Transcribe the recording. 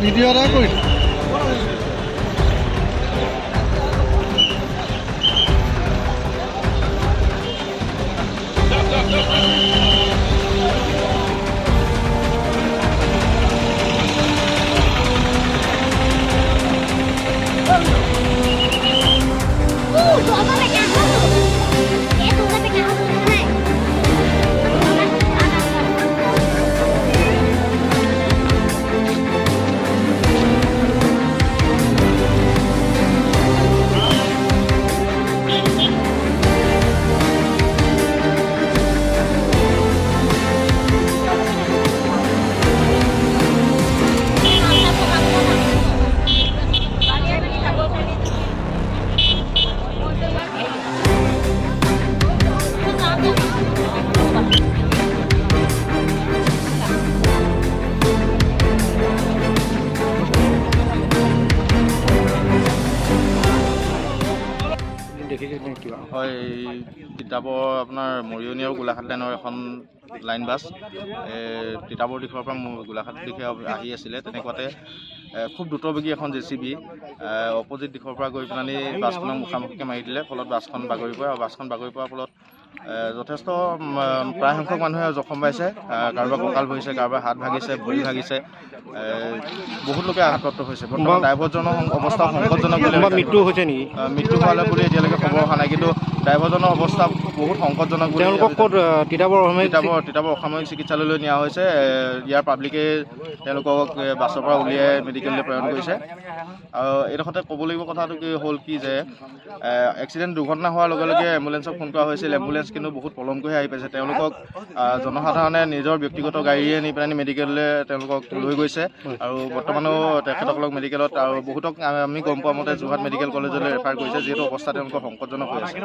Video এটা কৰি হয়, তিতাবৰ আপোনাৰ মৰিয়নি আৰু গোলাঘাট লাইনৰ এখন লাইন বাছ তিতাবৰ দিশৰ পৰা গোলাঘাট দিশে আহি আছিলে। তেনেকুৱাতে খুব দ্ৰুতবেগী এখন JCB অপজিট দিশৰ পৰা গৈ পেলাই বাছখনক মুখামুখিকৈ মাৰি দিলে। ফলত বাছখন বাগৰি পৰে আৰু বাছখন বাগৰি পৰাৰ ফলত যথেষ্ট প্ৰায় সংখ্যক মানুহে জখম পাইছে। কাৰোবাৰ কঁকাল ভৰিছে, কাৰোবাৰ হাত ভাগিছে, ভৰি ভাগিছে, বহুত লোকে আঘাতপ্ৰাপ্ত হৈছে। বৰ্তমান ড্ৰাইভাৰজনৰ অৱস্থা সংকটজনক বুলি মৃত্যু হৈছে নেকি? মৃত্যু হোৱালে বুলি এতিয়ালৈকে খবৰ অহা নাই, কিন্তু ড্ৰাইভাৰজনৰ অৱস্থা বহুত সংকটজনক বুলি তেওঁলোকক ক'ত তিতাবৰ অসামৰিক চিকিৎসালয়লৈ নিয়া হৈছে। ইয়াৰ পাব্লিকে তেওঁলোকক বাছৰ পৰা উলিয়াই মেডিকেললৈ প্ৰেৰণ কৰিছে। আৰু এইডোখৰতে ক'ব লাগিব কথাটো কি হ'ল কি যে এক্সিডেণ্ট দুৰ্ঘটনা হোৱাৰ লগে লগে এম্বুলেঞ্চক ফোন কৰা হৈছিল। এম্বুলেঞ্চ কিন্তু বহুত পলমকৈহে আহি পাইছে। তেওঁলোকক জনসাধাৰণে নিজৰ ব্যক্তিগত গাড়ীৰে নি পেলাই মেডিকেললৈ তেওঁলোকক লৈ গৈছে আৰু বৰ্তমানেও তেখেতসকলক মেডিকেলত আৰু বহুতক আমি গম পোৱা মতে যোৰহাট মেডিকেল কলেজলৈ ৰেফাৰ কৰিছে, যিহেতু অৱস্থা তেওঁলোকৰ সংকটজনক হৈ আছে।